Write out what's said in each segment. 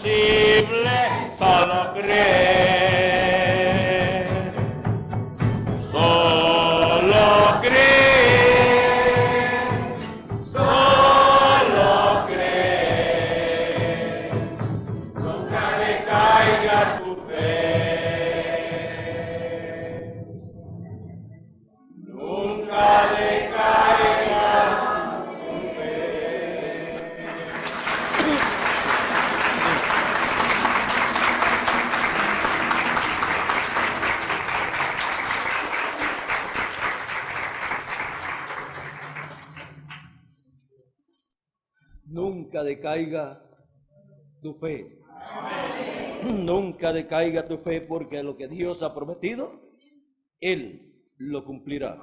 imposible, solo creer. Solo creer. Solo creer. Nunca decaiga tu fe. Nunca decaiga tu fe. Nunca decaiga tu fe. Nunca decaiga tu fe, porque lo que Dios ha prometido, Él lo cumplirá.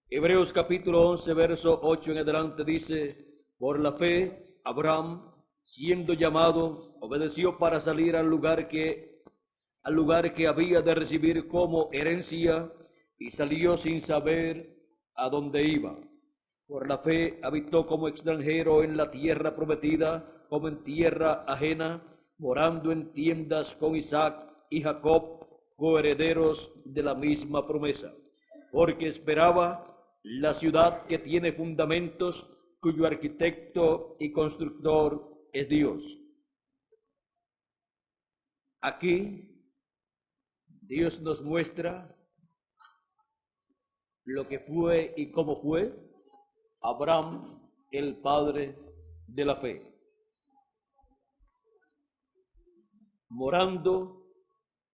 Hebreos capítulo 11, verso 8 en adelante dice: por la fe, Abraham, siendo llamado, obedeció para salir al lugar que había de recibir como herencia, y salió sin saber a dónde iba. Por la fe habitó como extranjero en la tierra prometida, como en tierra ajena, morando en tiendas con Isaac y Jacob, coherederos de la misma promesa, porque esperaba la ciudad que tiene fundamentos, cuyo arquitecto y constructor es Dios. Aquí Dios nos muestra lo que fue y cómo fue Abraham, el padre de la fe, morando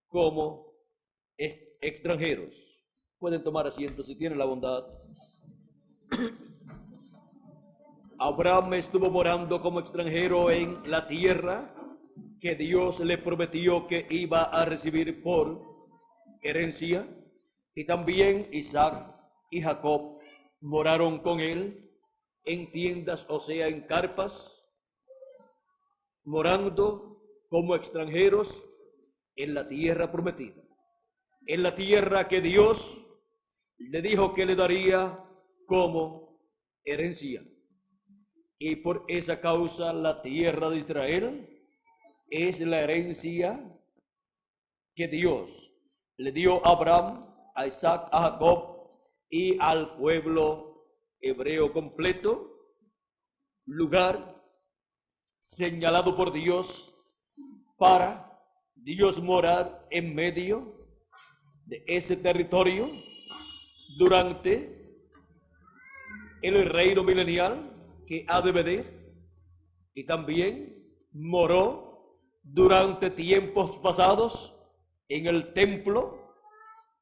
como extranjeros. Pueden tomar asiento si tienen la bondad. Abraham estuvo morando como extranjero en la tierra que Dios le prometió que iba a recibir por herencia, y también Isaac y Jacob moraron con él en tiendas, o sea, en carpas, morando como extranjeros en la tierra prometida, en la tierra que Dios le dijo que le daría como herencia. Y por esa causa la tierra de Israel es la herencia que Dios le dio a Abraham, a Isaac, a Jacob y al pueblo hebreo completo, lugar señalado por Dios para Dios morar en medio de ese territorio durante el reino milenial que ha de venir, y también moró durante tiempos pasados en el templo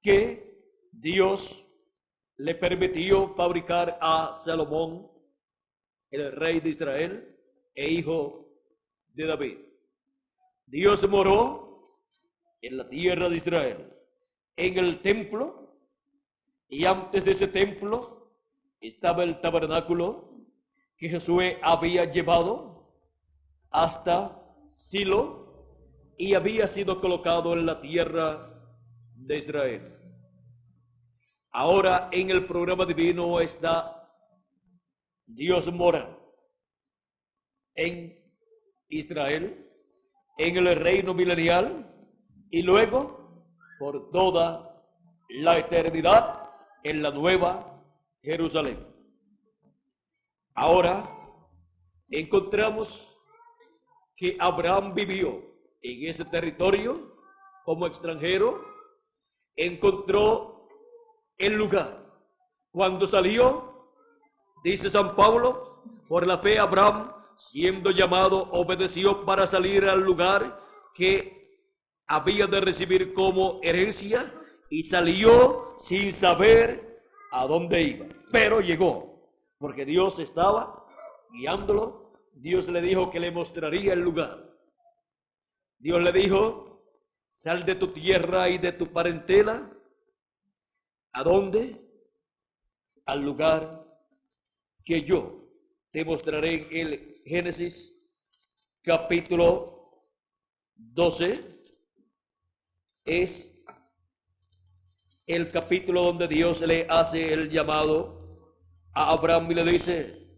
que Dios le permitió fabricar a Salomón, el rey de Israel e hijo de David. Dios moró en la tierra de Israel, en el templo, y antes de ese templo estaba el tabernáculo que Josué había llevado hasta Silo y había sido colocado en la tierra de Israel. Ahora en el programa divino está Dios mora en Israel, en el reino milenial, y luego por toda la eternidad en la nueva Jerusalén. Ahora encontramos que Abraham vivió en ese territorio como extranjero, encontró el lugar. Cuando salió, dice San Pablo, por la fe Abraham, siendo llamado, obedeció para salir al lugar que había de recibir como herencia, y salió sin saber a dónde iba, pero llegó, porque Dios estaba guiándolo. Dios le dijo que le mostraría el lugar. Dios le dijo: sal de tu tierra y de tu parentela. ¿A dónde? Al lugar que yo te mostraré. En el Génesis capítulo 12 es el capítulo donde Dios le hace el llamado a Abraham y le dice: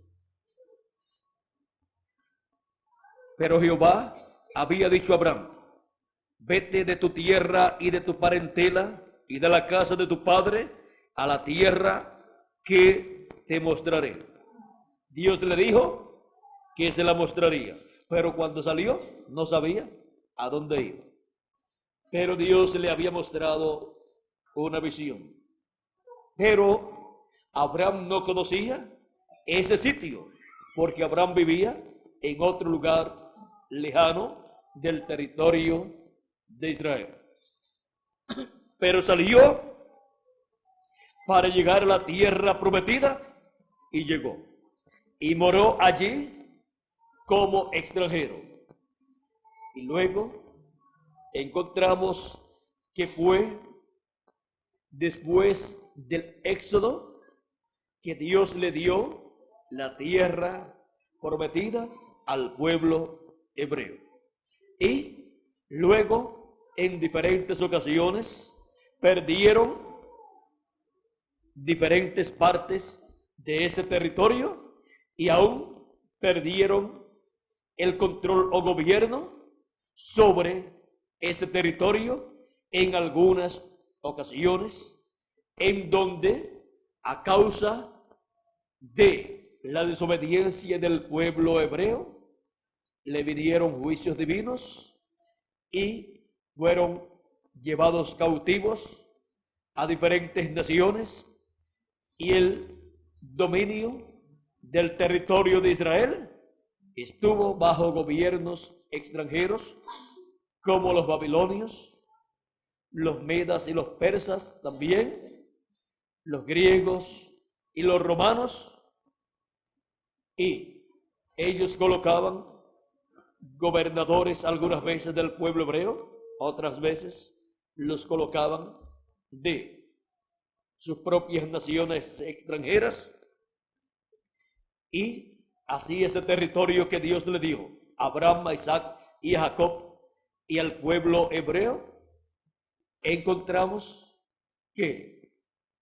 Pero Jehová había dicho a Abraham: vete de tu tierra y de tu parentela y de la casa de tu padre a la tierra que te mostraré. Dios le dijo que se la mostraría, pero cuando salió no sabía a dónde iba. Pero Dios le había mostrado una visión. Pero Abraham no conocía ese sitio, porque Abraham vivía en otro lugar lejano del territorio de Israel. Pero salió para llegar a la tierra prometida y llegó. Y moró allí como extranjero. Y luego encontramos que fue después del éxodo que Dios le dio la tierra prometida al pueblo hebreo. Y luego, en diferentes ocasiones, perdieron diferentes partes de ese territorio y aún perdieron el control o gobierno sobre ese territorio en algunas ocasiones, en donde a causa de la desobediencia del pueblo hebreo le vinieron juicios divinos y fueron llevados cautivos a diferentes naciones, y el dominio del territorio de Israel estuvo bajo gobiernos extranjeros como los babilonios, los medas y los persas, también los griegos y los romanos, y ellos colocaban gobernadores algunas veces del pueblo hebreo, otras veces los colocaban de sus propias naciones extranjeras, y así ese territorio que Dios le dio a Abraham, a Isaac y a Jacob y al pueblo hebreo, encontramos que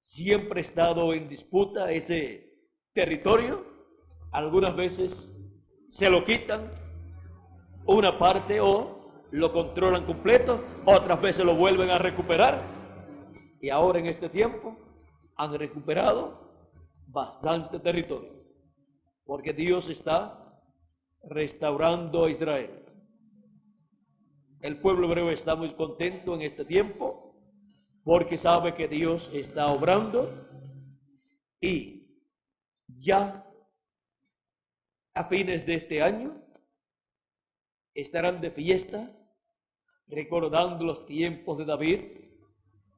siempre ha estado en disputa ese territorio. Algunas veces se lo quitan una parte o lo controlan completo, otras veces lo vuelven a recuperar, y ahora en este tiempo han recuperado bastante territorio, porque Dios está restaurando a Israel. El pueblo hebreo está muy contento en este tiempo, porque sabe que Dios está obrando, y ya a fines de este año estarán de fiesta, recordando los tiempos de David,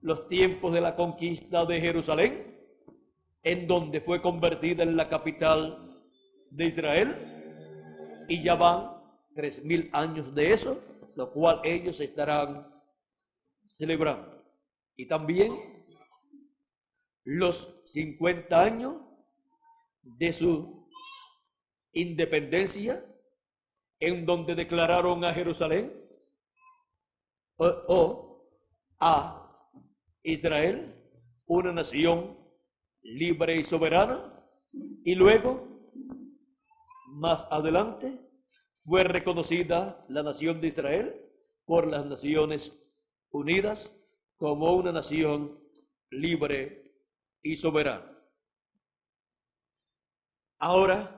los tiempos de la conquista de Jerusalén, en donde fue convertida en la capital de Israel, y ya van 3000 años de eso, lo cual ellos estarán celebrando. Y también los 50 años de su independencia, en donde declararon a Jerusalén o a Israel una nación libre y soberana, y luego más adelante fue reconocida la nación de Israel por las Naciones Unidas como una nación libre y soberana. Ahora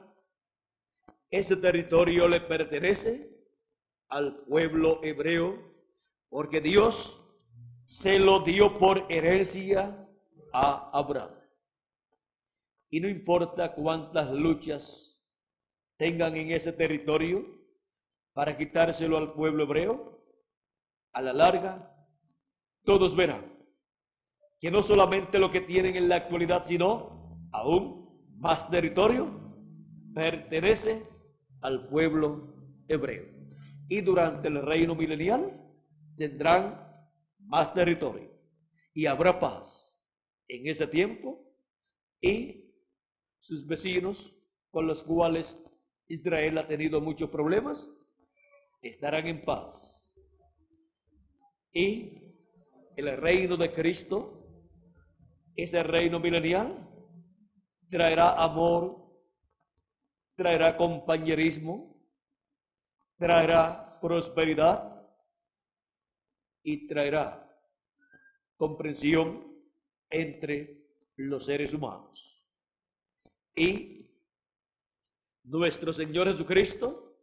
ese territorio le pertenece al pueblo hebreo, porque Dios se lo dio por herencia a Abraham. Y no importa cuántas luchas tengan en ese territorio para quitárselo al pueblo hebreo, a la larga todos verán que no solamente lo que tienen en la actualidad, sino aún más territorio pertenece al pueblo hebreo. Y durante el reino milenial tendrán más territorio y habrá paz en ese tiempo, y sus vecinos, con los cuales Israel ha tenido muchos problemas, estarán en paz. Y el reino de Cristo, ese reino milenial, traerá amor, traerá compañerismo, traerá prosperidad y traerá comprensión entre los seres humanos. Y nuestro Señor Jesucristo,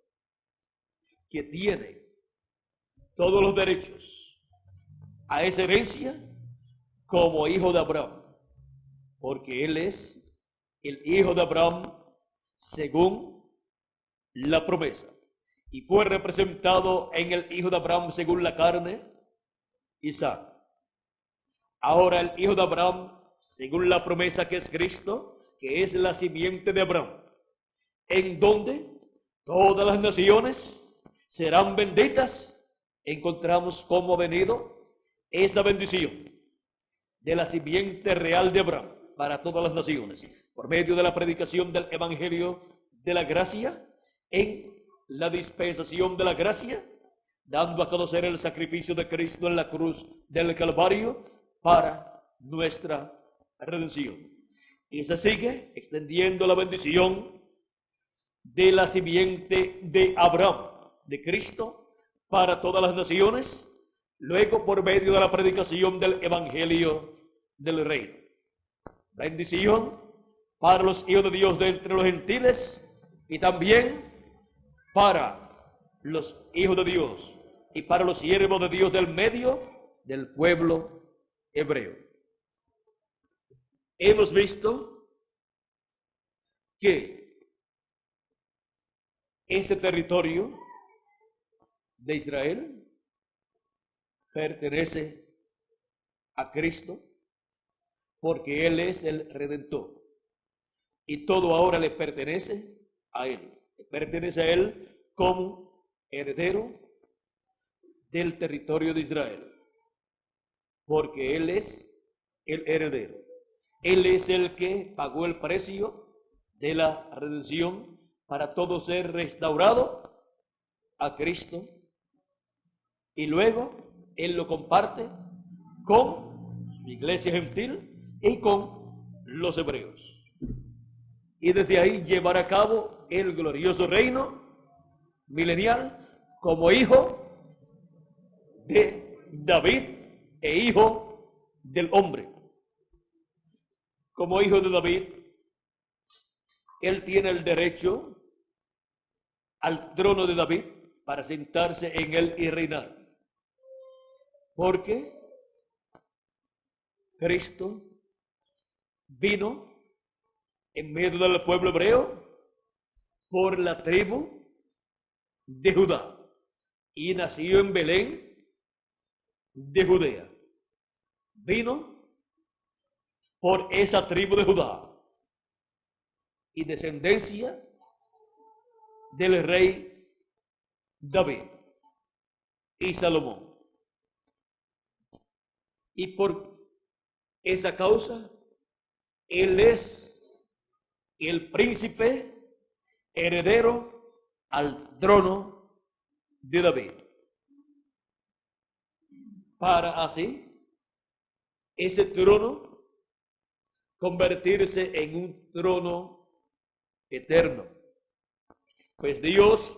que tiene todos los derechos a esa herencia como hijo de Abraham, porque Él es el hijo de Abraham según la promesa, y fue representado en el hijo de Abraham según la carne, Isaac. Ahora el hijo de Abraham según la promesa, que es Cristo, que es la simiente de Abraham, en donde todas las naciones serán benditas. Encontramos cómo ha venido esa bendición de la simiente real de Abraham para todas las naciones, por medio de la predicación del evangelio de la gracia, en la dispensación de la gracia, dando a conocer el sacrificio de Cristo en la cruz del Calvario para nuestra redención. Y se sigue extendiendo la bendición de la simiente de Abraham, de Cristo, para todas las naciones, luego por medio de la predicación del evangelio del reino. Bendición para los hijos de Dios de entre los gentiles y también para los hijos de Dios y para los siervos de Dios del medio del pueblo hebreo. Hemos visto que ese territorio de Israel pertenece a Cristo, porque Él es el Redentor y todo ahora le pertenece a Él. Le pertenece a Él como heredero del territorio de Israel, porque Él es el heredero. Él es el que pagó el precio de la redención para todo ser restaurado a Cristo, y luego Él lo comparte con su iglesia gentil y con los hebreos, y desde ahí llevar a cabo el glorioso reino milenial como hijo de David e hijo del hombre. Como hijo de David, Él tiene el derecho al trono de David para sentarse en él y reinar, porque Cristo vino en medio del pueblo hebreo por la tribu de Judá y nació en Belén de Judea. Vino por esa tribu de Judá y descendencia del rey David y Salomón. Y por esa causa, Él es el príncipe heredero al trono de David, para así ese trono convertirse en un trono eterno. Pues Dios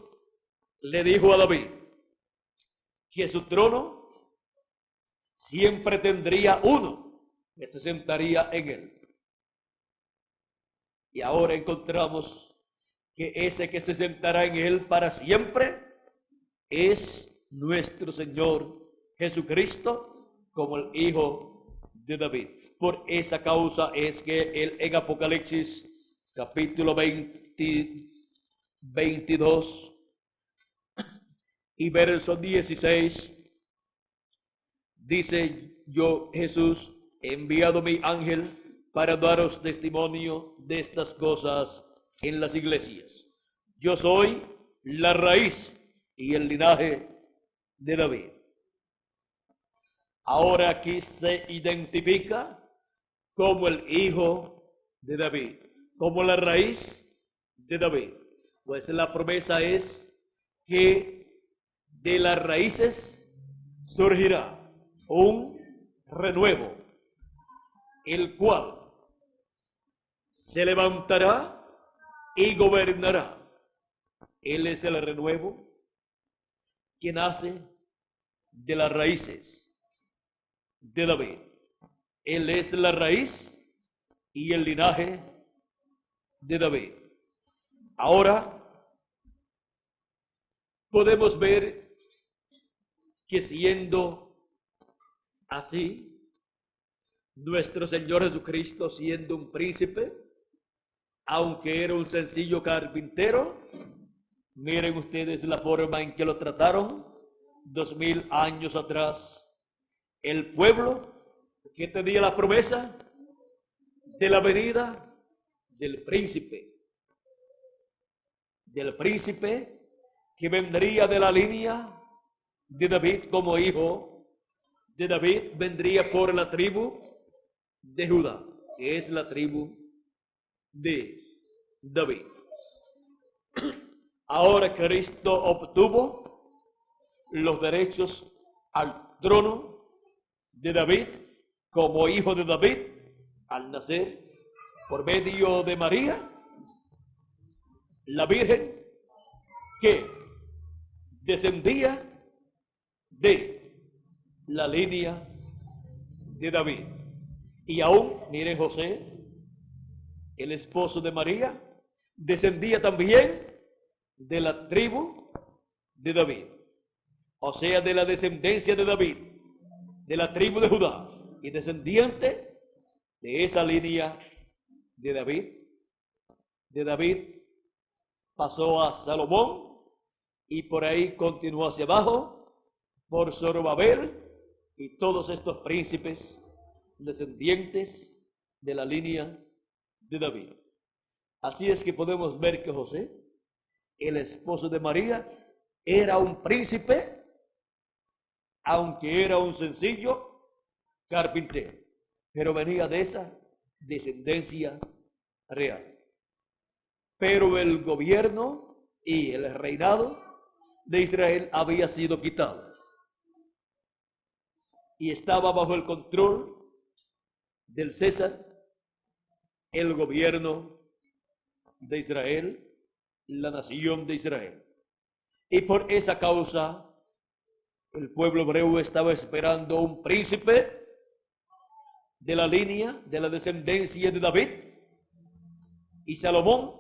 le dijo a David que su trono siempre tendría uno que se sentaría en él. Y ahora encontramos que ese que se sentará en él para siempre es nuestro Señor Jesucristo, como el Hijo de David. Por esa causa es que él en Apocalipsis capítulo 22 y verso 16 dice: yo, Jesús, he enviado mi ángel para daros testimonio de estas cosas en las iglesias. Yo soy la raíz y el linaje de David. Ahora aquí se identifica como el hijo de David, como la raíz de David. Pues la promesa es que de las raíces surgirá un renuevo, el cual se levantará y gobernará. Él es el renuevo que nace de las raíces de David. Él es la raíz y el linaje de David. Ahora podemos ver que siendo así, nuestro Señor Jesucristo, siendo un príncipe, aunque era un sencillo carpintero, miren ustedes la forma en que lo trataron 2000 años atrás. El pueblo que tenía la promesa de la venida del príncipe que vendría de la línea de David como hijo de David, vendría por la tribu de Judá, que es la tribu de David. Ahora Cristo obtuvo los derechos al trono de David como hijo de David al nacer por medio de María, la Virgen, que descendía de la línea de David. Y aún, miren, José, el esposo de María, descendía también de la tribu de David, o sea, de la descendencia de David, de la tribu de Judá, y descendiente de esa línea de David. De David pasó a Salomón y por ahí continuó hacia abajo por Zorobabel y todos estos príncipes descendientes de la línea de David. Así es que podemos ver que José, el esposo de María, era un príncipe, aunque era un sencillo carpintero, pero venía de esa descendencia real. Pero el gobierno y el reinado de Israel había sido quitado y estaba bajo el control del César, el gobierno de Israel, la nación de Israel. Y por esa causa el pueblo hebreo estaba esperando un príncipe de la línea, de la descendencia de David y Salomón,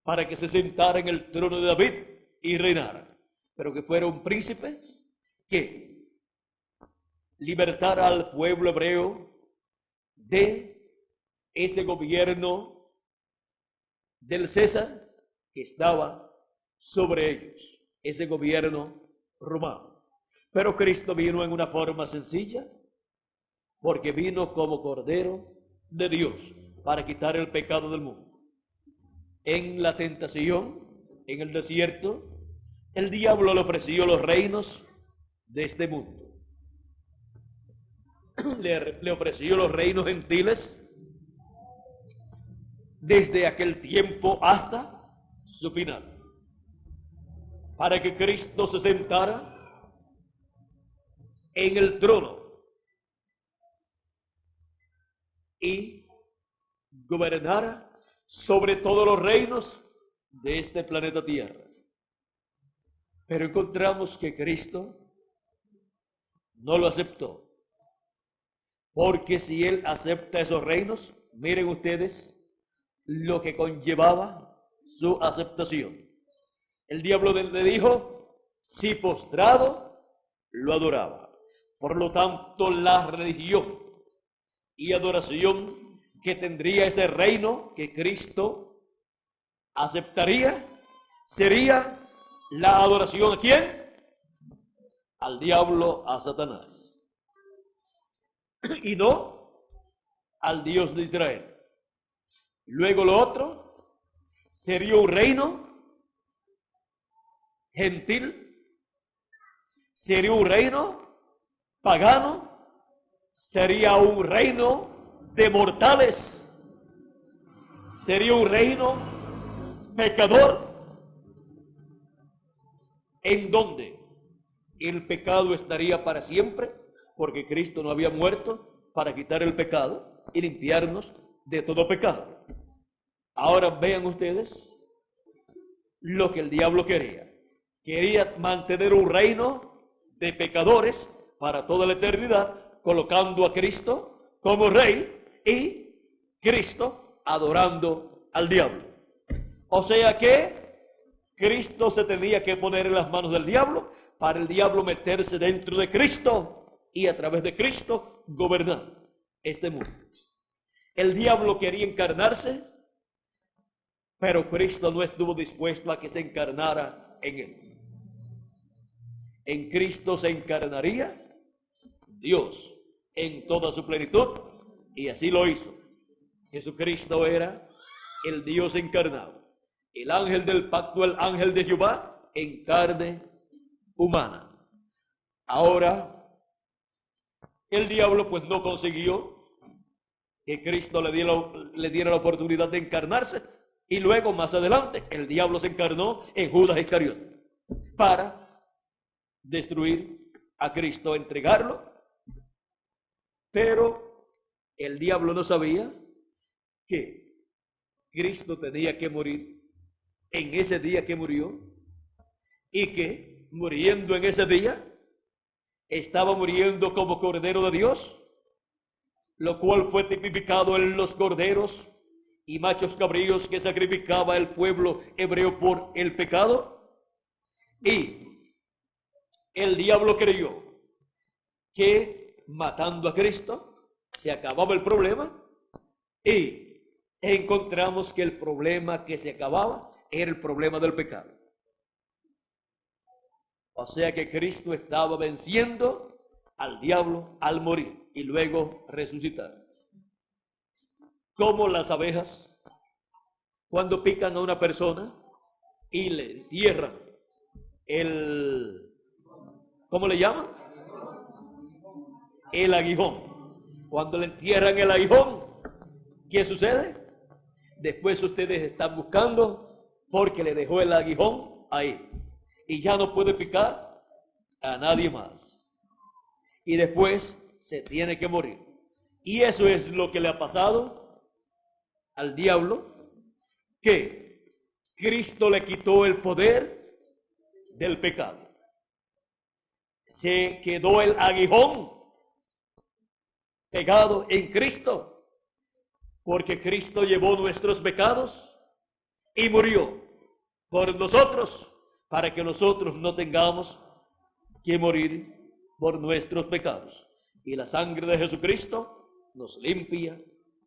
para que se sentara en el trono de David y reinara, pero que fuera un príncipe que libertara al pueblo hebreo de ese gobierno del César que estaba sobre ellos, ese gobierno romano. Pero Cristo vino en una forma sencilla, porque vino como Cordero de Dios para quitar el pecado del mundo. En la tentación, en el desierto, el diablo le ofreció los reinos de este mundo. Le ofreció los reinos gentiles desde aquel tiempo hasta su final, para que Cristo se sentara en el trono y gobernara sobre todos los reinos de este planeta Tierra. Pero encontramos que Cristo no lo aceptó, porque si Él acepta esos reinos, miren ustedes lo que conllevaba su aceptación. El diablo le dijo, si postrado lo adoraba. Por lo tanto, la religión y adoración que tendría ese reino que Cristo aceptaría sería la adoración ¿a quién? Al diablo, a Satanás, y no al Dios de Israel. Luego lo otro sería un reino gentil, sería un reino pagano, sería un reino de mortales, sería un reino pecador, en donde el pecado estaría para siempre, porque Cristo no había muerto para quitar el pecado y limpiarnos de todo pecado. Ahora vean ustedes lo que el diablo quería. quería mantener un reino de pecadores para toda la eternidad, colocando a Cristo como rey y Cristo adorando al diablo. O sea que Cristo se tenía que poner en las manos del diablo para el diablo meterse dentro de Cristo y a través de Cristo gobernar este mundo. El diablo quería encarnarse, pero Cristo no estuvo dispuesto a que se encarnara en él. En Cristo se encarnaría Dios en toda su plenitud, y así lo hizo. Jesucristo era el Dios encarnado, el ángel del pacto, el ángel de Jehová en carne humana. Ahora, el diablo pues no consiguió que Cristo le diera la oportunidad de encarnarse, y luego más adelante el diablo se encarnó en Judas Iscariote para destruir a Cristo, entregarlo. Pero el diablo no sabía que Cristo tenía que morir en ese día que murió, y que muriendo en ese día estaba muriendo como Cordero de Dios, lo cual fue tipificado en los corderos y machos cabríos que sacrificaba el pueblo hebreo por el pecado. Y el diablo creyó que matando a Cristo se acababa el problema, y encontramos que el problema que se acababa era el problema del pecado. O sea que Cristo estaba venciendo al diablo al morir y luego resucitar. Como las abejas, cuando pican a una persona y le entierran ¿cómo le llaman? El aguijón. Cuando le entierran el aguijón, ¿qué sucede? Después ustedes están buscando porque le dejó el aguijón ahí y ya no puede picar a nadie más. Y después se tiene que morir. Y eso es lo que le ha pasado al diablo, que Cristo le quitó el poder del pecado. Se quedó el aguijón pegado en Cristo, porque Cristo llevó nuestros pecados y murió por nosotros, para que nosotros no tengamos que morir por nuestros pecados. Y la sangre de Jesucristo nos limpia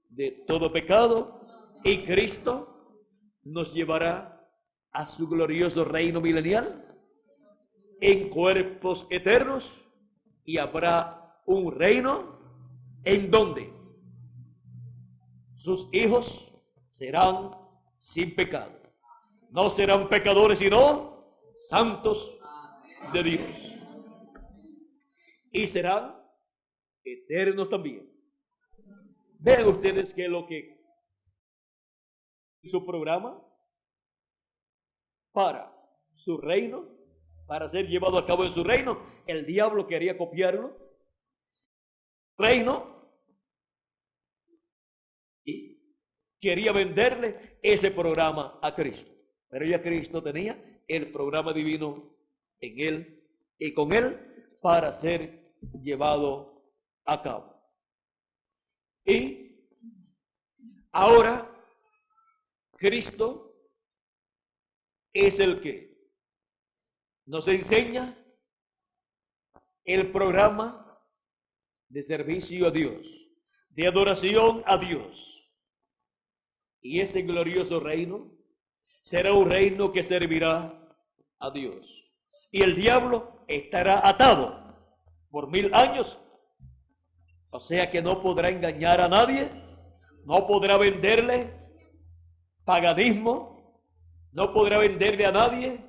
de todo pecado, y Cristo nos llevará a su glorioso reino milenial en cuerpos eternos, y habrá un reino en donde sus hijos serán sin pecado. No serán pecadores, sino santos de Dios. Y serán eternos también. Vean ustedes que lo que su programa para su reino, para ser llevado a cabo en su reino, el diablo quería copiarlo. Reino, y quería venderle ese programa a Cristo. Pero ya Cristo tenía el programa divino en él y con él para ser llevado a cabo. Y ahora Cristo es el que nos enseña el programa de servicio a Dios, de adoración a Dios. Y ese glorioso reino será un reino que servirá a Dios. Y el diablo estará atado por 1000 años. O sea que no podrá engañar a nadie, no podrá venderle paganismo, no podrá venderle a nadie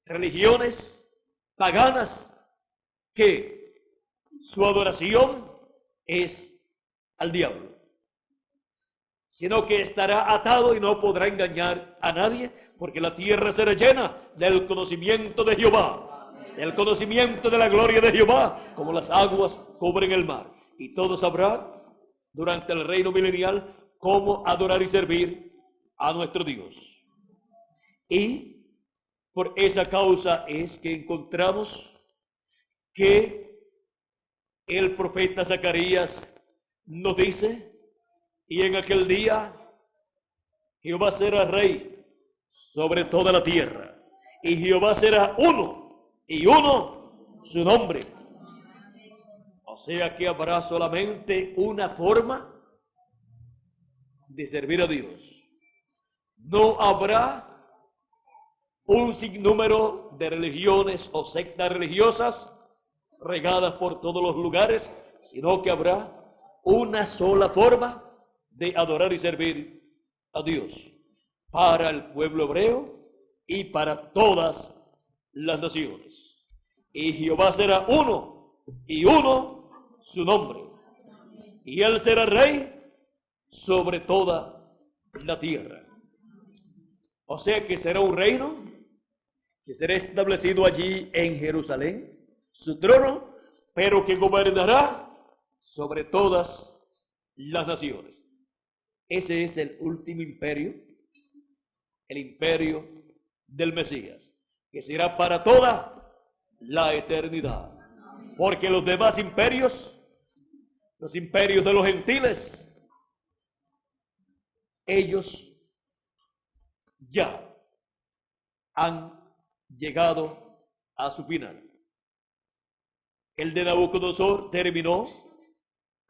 religiones paganas, que su adoración es al diablo, sino que estará atado y no podrá engañar a nadie, porque la tierra será llena del conocimiento de Jehová, del conocimiento de la gloria de Jehová, como las aguas cubren el mar. Y todos sabrán durante el reino milenial cómo adorar y servir a nuestro Dios. Y Por esa causa es que encontramos que el profeta Zacarías nos dice, y en aquel día Jehová será rey sobre toda la tierra, y Jehová será uno, y uno su nombre. O sea que habrá solamente una forma de servir a Dios. No habrá un sinnúmero de religiones o sectas religiosas regadas por todos los lugares, sino que habrá una sola forma de adorar y servir a Dios para el pueblo hebreo y para todas las naciones. Y Jehová será uno, y uno su nombre, y él será rey sobre toda la tierra. O sea que será un reino que será establecido allí en Jerusalén, su trono, pero que gobernará sobre todas las naciones. Ese es el último imperio, el imperio del Mesías, que será para toda la eternidad. Porque los demás imperios, los imperios de los gentiles, ellos ya han llegado a su final. El de Nabucodonosor terminó,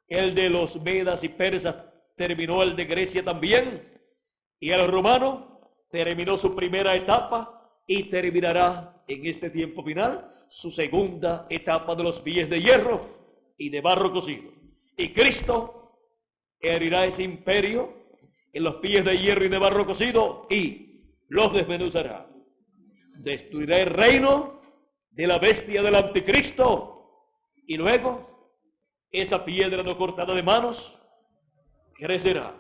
el de los medas y persas terminó, el de Grecia también, y el romano terminó su primera etapa y terminará en este tiempo final su segunda etapa de los pies de hierro y de barro cocido. Y Cristo herirá ese imperio en los pies de hierro y de barro cocido y los desmenuzará. Destruirá el reino de la bestia del anticristo y luego esa piedra no cortada de manos crecerá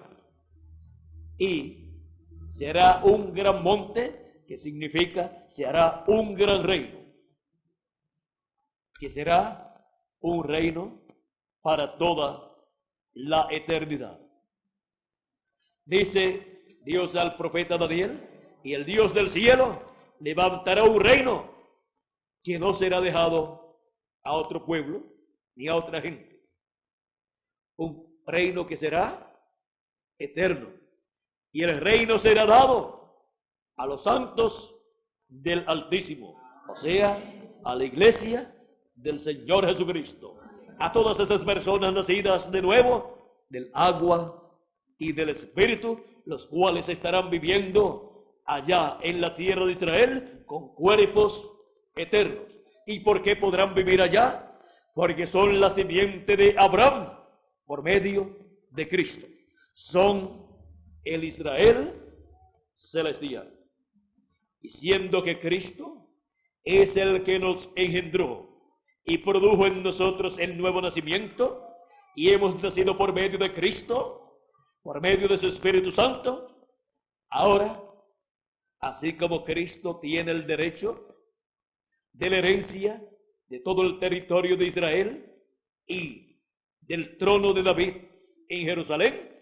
y será un gran monte, que significa se hará un gran reino, que será un reino para toda la eternidad. Dice Dios al profeta Daniel, y el Dios del cielo levantará un reino que no será dejado a otro pueblo ni a otra gente. Un reino que será eterno. Y el reino será dado a los santos del Altísimo, o sea, a la iglesia del Señor Jesucristo, a todas esas personas nacidas de nuevo del agua y del Espíritu, los cuales estarán viviendo allá en la tierra de Israel con cuerpos eternos. ¿Y por qué podrán vivir allá? Porque son la simiente de Abraham por medio de Cristo. Son el Israel celestial. Y siendo que Cristo es el que nos engendró y produjo en nosotros el nuevo nacimiento, y hemos nacido por medio de Cristo, por medio de su Espíritu Santo, ahora, así como Cristo tiene el derecho de la herencia de todo el territorio de Israel y del trono de David en Jerusalén,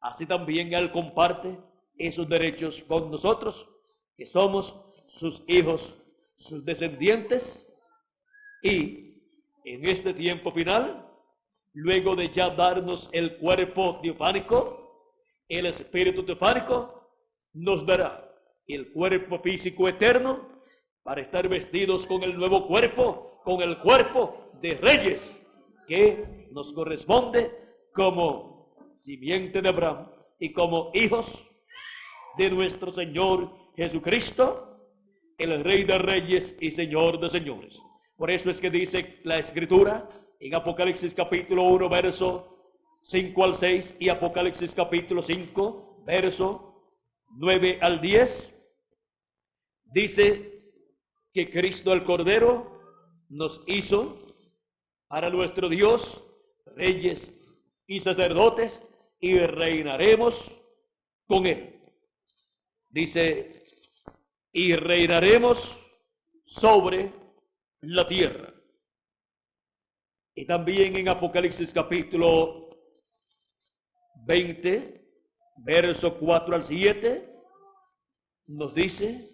así también Él comparte esos derechos con nosotros, que somos sus hijos, sus descendientes, y en este tiempo final, luego de ya darnos el cuerpo teofánico, el espíritu teofánico nos dará el cuerpo físico eterno para estar vestidos con el nuevo cuerpo, con el cuerpo de reyes, que nos corresponde como simiente de Abraham y como hijos de nuestro Señor Jesucristo, el Rey de Reyes y Señor de Señores. Por eso es que dice la Escritura en Apocalipsis capítulo 1, verso 5 al 6 y Apocalipsis capítulo 5, verso 9 al 10, dice que Cristo el Cordero nos hizo para nuestro Dios reyes y sacerdotes, y reinaremos con Él. Dice, y reinaremos sobre la tierra. Y también en Apocalipsis capítulo 20, verso 4 al 7, nos dice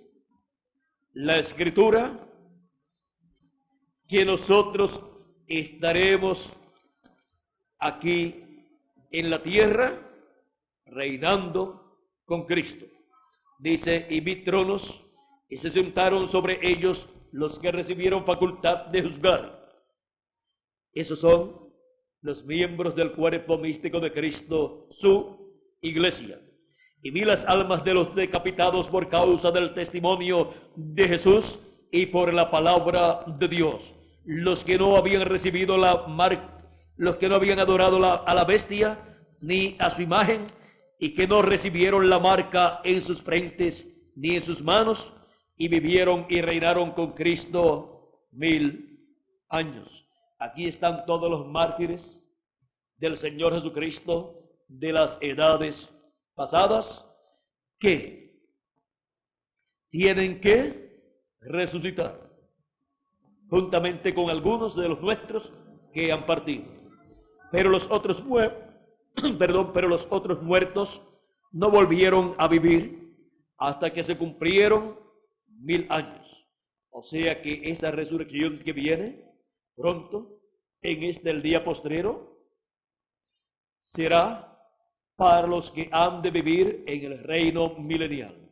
la Escritura que nosotros estaremos aquí en la tierra reinando con Cristo. Dice, y vi tronos y se sentaron sobre ellos los que recibieron facultad de juzgar. Esos son los miembros del cuerpo místico de Cristo, su iglesia. Y vi las almas de los decapitados por causa del testimonio de Jesús y por la palabra de Dios. Los que no habían recibido los que no habían adorado a la bestia ni a su imagen, y que no recibieron la marca en sus frentes ni en sus manos, y vivieron y reinaron con Cristo 1000 años. Aquí están todos los mártires del Señor Jesucristo de las edades pasadas, que tienen que resucitar juntamente con algunos de los nuestros que han partido. Pero los otros muertos no volvieron a vivir hasta que se cumplieron 1000 años. O sea que esa resurrección que viene pronto, en el día postrero, será para los que han de vivir en el reino milenial,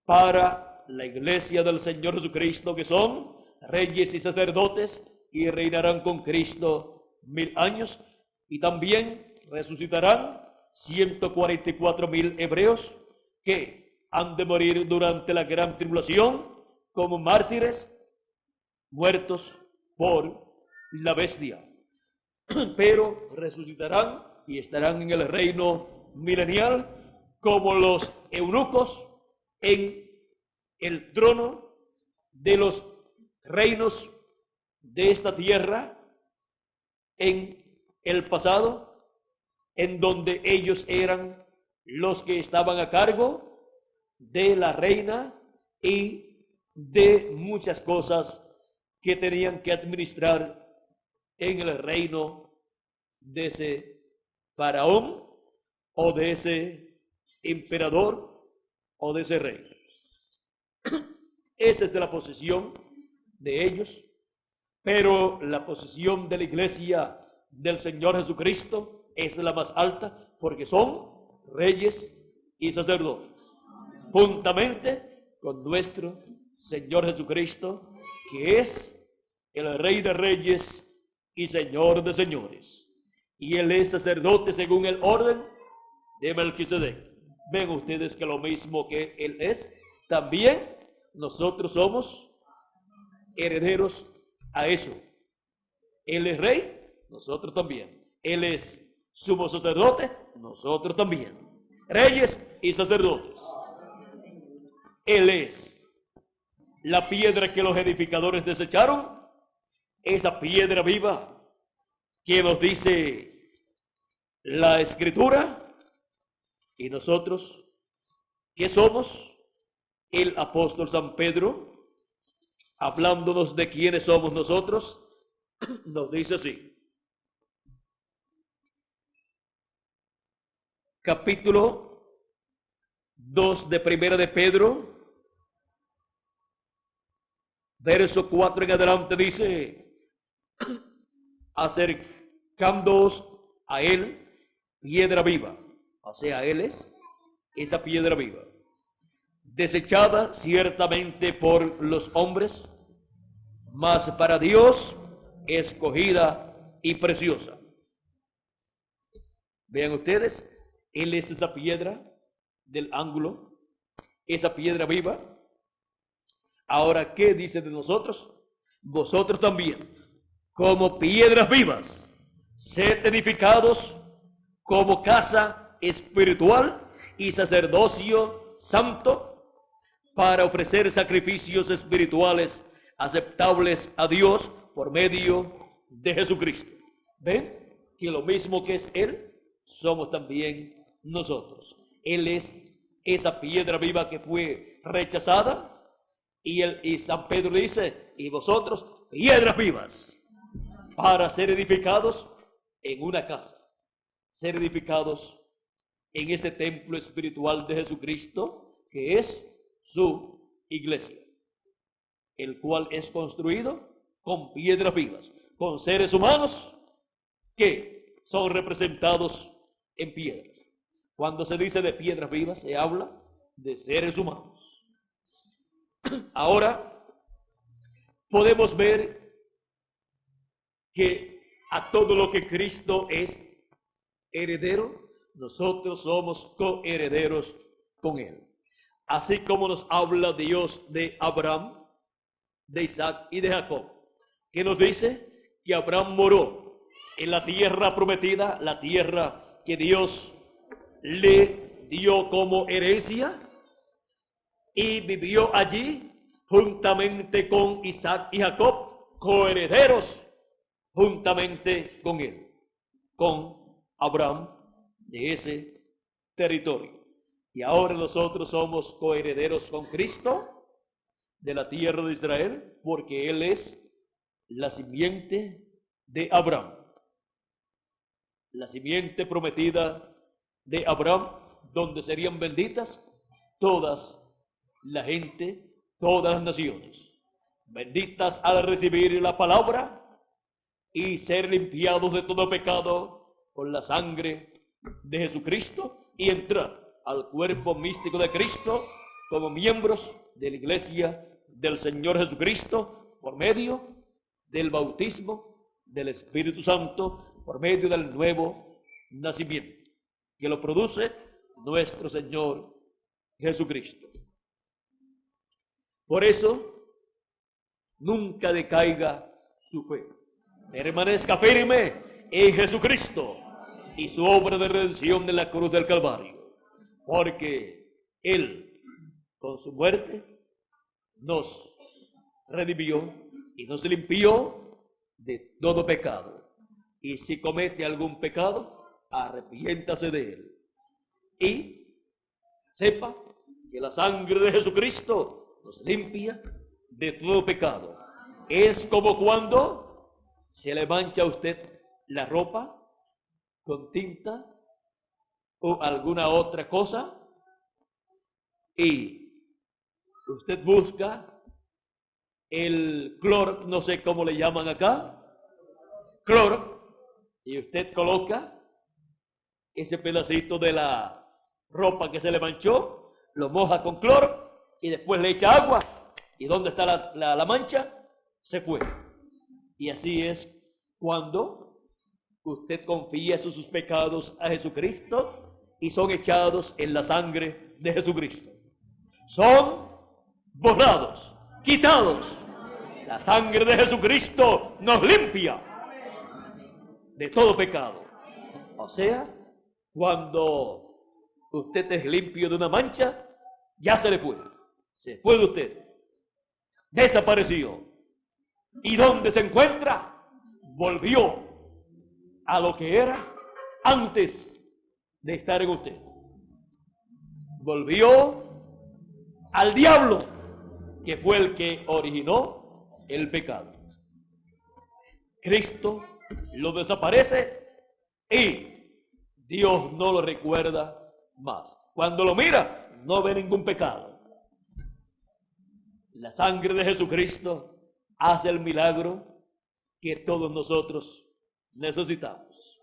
para la iglesia del Señor Jesucristo, que son reyes y sacerdotes, y reinarán con Cristo 1000 años, y también resucitarán 144,000 hebreos que han de morir durante la gran tribulación como mártires muertos por la bestia, pero resucitarán y estarán en el reino milenial como los eunucos en el trono de los reinos de esta tierra en el pasado, en donde ellos eran los que estaban a cargo de la reina y de muchas cosas que tenían que administrar en el reino de ese faraón o de ese emperador o de ese rey. Esa es de la posición de ellos, pero la posición de la iglesia del Señor Jesucristo es la más alta, porque son reyes y sacerdotes, juntamente con nuestro Señor Jesucristo, que es el Rey de Reyes y Señor de Señores, y Él es sacerdote según el orden de Melquisedec. Ven ustedes que lo mismo que Él es, también nosotros somos herederos a eso. Él es rey, nosotros también. Él es sumo sacerdote, nosotros también. Reyes y sacerdotes. Él es la piedra que los edificadores desecharon, esa piedra viva que nos dice la Escritura. Y nosotros, ¿qué somos? El apóstol San Pedro, hablándonos de quiénes somos nosotros, nos dice así. Capítulo 2 de Primera de Pedro, verso 4 en adelante, dice: acercándoos a Él, piedra viva. O sea, Él es esa piedra viva, desechada ciertamente por los hombres, mas para Dios escogida y preciosa. Vean ustedes, Él es esa piedra del ángulo, esa piedra viva. Ahora, ¿qué dice de nosotros? Vosotros también, como piedras vivas, sed edificados como casa espiritual y sacerdocio santo, para ofrecer sacrificios espirituales aceptables a Dios por medio de Jesucristo. ¿Ven? Que lo mismo que es Él, somos también nosotros. Él es esa piedra viva que fue rechazada, y San Pedro dice: y vosotros, piedras vivas, para ser edificados en una casa, ser edificados en ese templo espiritual de Jesucristo, que es su iglesia. el cual es construido con piedras vivas, con seres humanos que son representados en piedras. Cuando se dice de piedras vivas, se habla de seres humanos. Ahora podemos ver que a todo lo que Cristo es heredero, nosotros somos coherederos con Él. Así como nos habla Dios de Abraham, de Isaac y de Jacob, que nos dice que Abraham moró en la tierra prometida, la tierra que Dios le dio como herencia, y vivió allí juntamente con Isaac y Jacob, coherederos juntamente con él, con Abraham, de ese territorio. Y ahora nosotros somos coherederos con Cristo de la tierra de Israel, porque Él es la simiente de Abraham, la simiente prometida de Abraham, donde serían benditas todas la gente, todas las naciones, benditas al recibir la palabra y ser limpiados de todo pecado con la sangre de Jesucristo y entrar al cuerpo místico de Cristo como miembros de la iglesia del Señor Jesucristo por medio del bautismo del Espíritu Santo, por medio del nuevo nacimiento que lo produce nuestro Señor Jesucristo. Por eso, nunca decaiga su fe. Permanezca firme en Jesucristo y su obra de redención en la cruz del Calvario, porque Él, con su muerte, nos redimió y nos limpió de todo pecado. Y si comete algún pecado, arrepiéntase de él. Y sepa que la sangre de Jesucristo nos limpia de todo pecado. Es como cuando se le mancha a usted la ropa con tinta o alguna otra cosa y usted busca el cloro, no sé cómo le llaman acá, cloro, y usted coloca ese pedacito de la ropa que se le manchó, lo moja con cloro y después le echa agua. ¿Y dónde está la mancha? Se fue. Y así es cuando usted confía sus pecados a Jesucristo y son echados en la sangre de Jesucristo. Son borrados, quitados. La sangre de Jesucristo nos limpia de todo pecado. O sea, cuando usted es limpio de una mancha, ya se le fue. Se fue de usted. Desapareció. ¿Y dónde se encuentra? Volvió a lo que era antes de estar en usted. Volvió al diablo, que fue el que originó el pecado. Cristo lo desaparece y Dios no lo recuerda más. Cuando lo mira, no ve ningún pecado. La sangre de Jesucristo hace el milagro que todos nosotros necesitamos.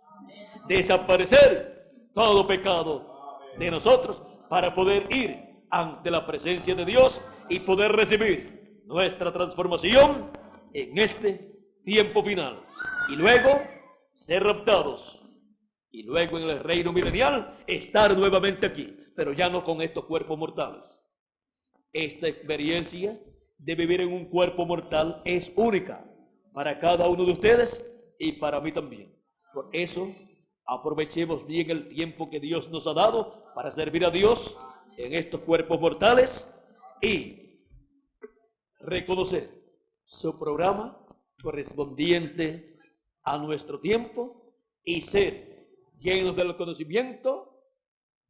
Desaparecer todo pecado de nosotros para poder ir ante la presencia de Dios y poder recibir nuestra transformación en este tiempo final. Y luego ser raptados. Y luego en el reino milenial estar nuevamente aquí, pero ya no con estos cuerpos mortales. Esta experiencia de vivir en un cuerpo mortal es única para cada uno de ustedes y para mí también. Por eso, aprovechemos bien el tiempo que Dios nos ha dado para servir a Dios en estos cuerpos mortales y reconocer su programa correspondiente a nuestro tiempo y ser llenos del conocimiento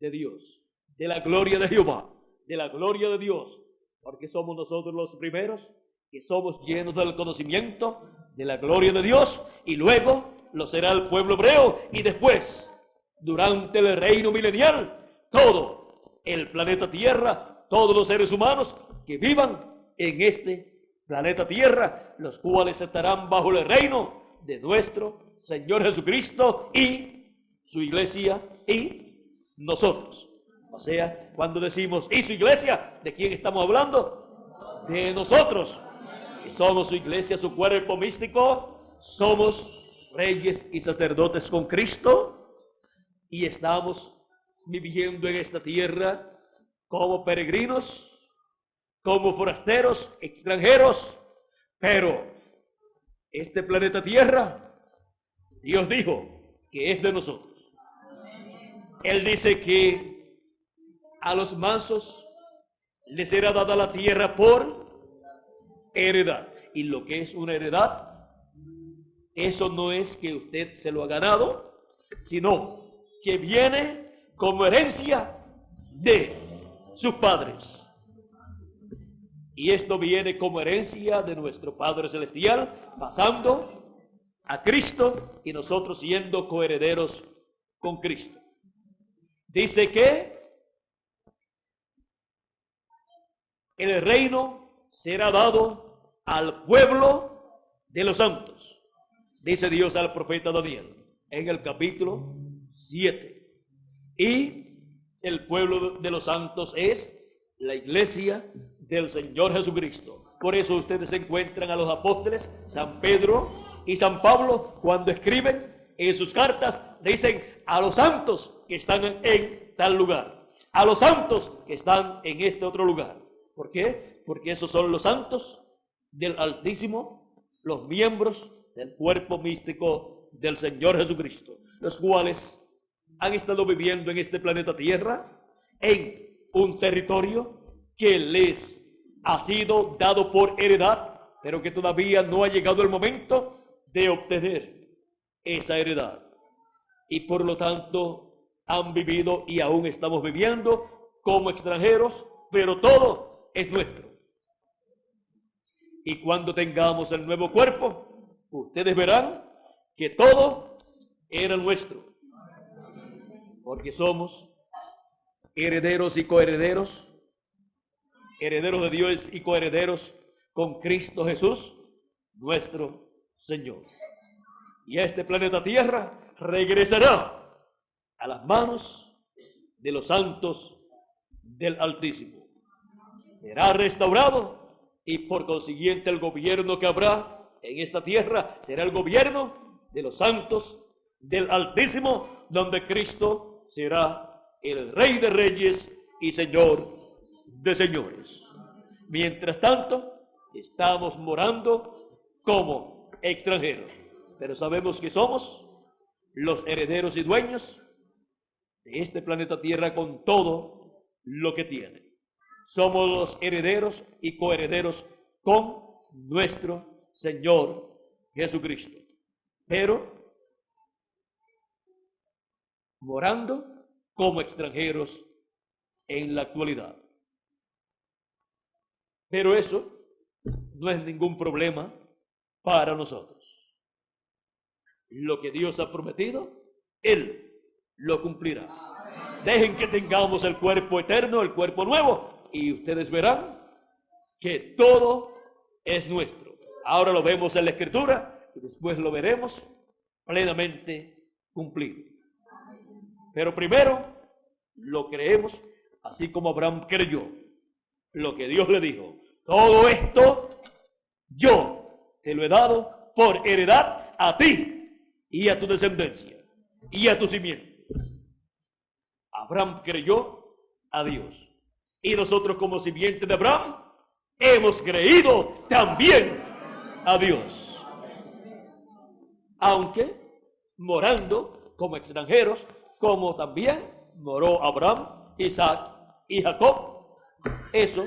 de Dios, de la gloria de Jehová, de la gloria de Dios, porque somos nosotros los primeros que somos llenos del conocimiento de la gloria de Dios, y luego lo será el pueblo hebreo, y después, durante el reino milenial, todo el planeta Tierra, todos los seres humanos que vivan en este planeta Tierra, los cuales estarán bajo el reino de nuestro Señor Jesucristo y su iglesia y nosotros. O sea, cuando decimos y su iglesia, ¿de quién estamos hablando? De nosotros, que somos su iglesia, su cuerpo místico, somos reyes y sacerdotes con Cristo y estamos viviendo en esta tierra como peregrinos, como forasteros, extranjeros, pero este planeta Tierra, Dios dijo que es de nosotros. Él dice que a los mansos les será dada la tierra por heredad. Y lo que es una heredad, eso no es que usted se lo ha ganado, sino que viene como herencia de sus padres. Y esto viene como herencia de nuestro Padre Celestial, pasando a Cristo y nosotros siendo coherederos con Cristo. Dice que el reino será dado al pueblo de los santos, dice Dios al profeta Daniel en el capítulo 7. Y el pueblo de los santos es la iglesia del Señor Jesucristo. Por eso ustedes encuentran a los apóstoles, San Pedro y San Pablo, cuando escriben en sus cartas, dicen a los santos que están en tal lugar, a los santos que están en este otro lugar. ¿Por qué? Porque esos son los santos del Altísimo, los miembros del cuerpo místico del Señor Jesucristo, los cuales han estado viviendo en este planeta Tierra, en un territorio que les ha sido dado por heredad, pero que todavía no ha llegado el momento de obtener esa heredad. Y por lo tanto han vivido y aún estamos viviendo como extranjeros, pero todo es nuestro. Y cuando tengamos el nuevo cuerpo, ustedes verán que todo era nuestro, porque somos herederos y coherederos, herederos de Dios y coherederos con Cristo Jesús, nuestro Señor. Y este planeta Tierra regresará a las manos de los santos del Altísimo. Será restaurado y por consiguiente el gobierno que habrá en esta tierra será el gobierno de los santos del Altísimo, donde Cristo será el Rey de Reyes y Señor de señores. Mientras tanto, estamos morando como extranjeros, pero sabemos que somos los herederos y dueños de este planeta Tierra con todo lo que tiene. Somos los herederos y coherederos con nuestro Señor Jesucristo, pero morando como extranjeros en la actualidad. Pero eso no es ningún problema para nosotros. Lo que Dios ha prometido, Él lo cumplirá. Dejen que tengamos el cuerpo eterno, el cuerpo nuevo, y ustedes verán que todo es nuestro. Ahora lo vemos en la Escritura y después lo veremos plenamente cumplido. Pero primero lo creemos así como Abraham creyó lo que Dios le dijo. Todo esto yo te lo he dado por heredad a ti y a tu descendencia y a tu simiente. Abraham creyó a Dios y nosotros como simiente de Abraham hemos creído también a Dios. Aunque morando como extranjeros, como también moró Abraham, Isaac y Jacob, eso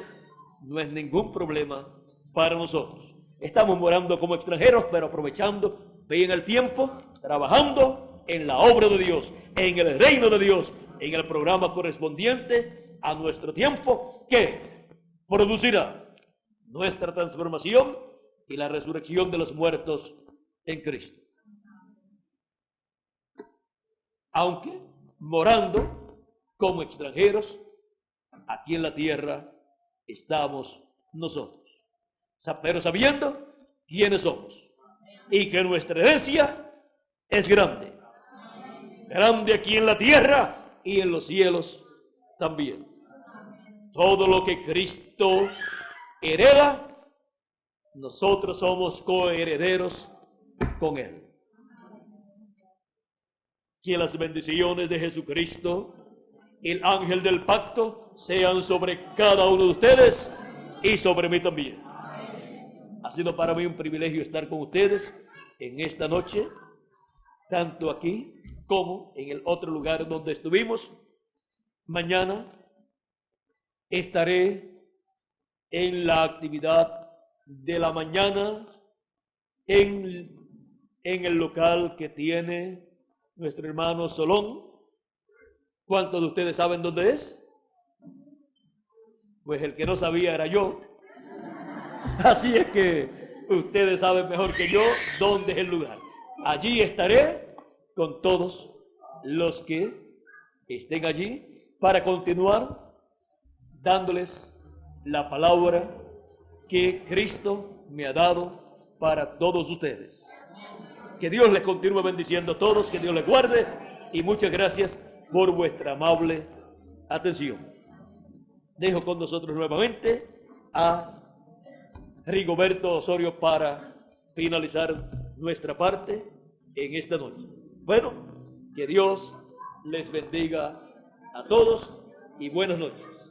no es ningún problema para nosotros. Estamos morando como extranjeros, pero aprovechando bien el tiempo, trabajando en la obra de Dios, en el reino de Dios, en el programa correspondiente a nuestro tiempo, que producirá nuestra transformación y la resurrección de los muertos en Cristo. Aunque morando como extranjeros, aquí en la tierra estamos nosotros. pero sabiendo quiénes somos y que nuestra herencia es grande, grande aquí en la tierra y en los cielos también. Todo lo que Cristo hereda, nosotros somos coherederos con Él. Que las bendiciones de Jesucristo, el ángel del pacto, sean sobre cada uno de ustedes y sobre mí también. Ha sido para mí un privilegio estar con ustedes en esta noche, tanto aquí como en el otro lugar donde estuvimos. Mañana estaré en la actividad de la mañana en el local que tiene nuestro hermano Solón. ¿Cuántos de ustedes saben dónde es? Pues el que no sabía era yo. Así es que ustedes saben mejor que yo dónde es el lugar. Allí estaré con todos los que estén allí para continuar dándoles la palabra que Cristo me ha dado para todos ustedes. Que Dios les continúe bendiciendo a todos, que Dios les guarde y muchas gracias por vuestra amable atención. Dejo con nosotros nuevamente a Rigoberto Osorio para finalizar nuestra parte en esta noche. Bueno, que Dios les bendiga a todos y buenas noches.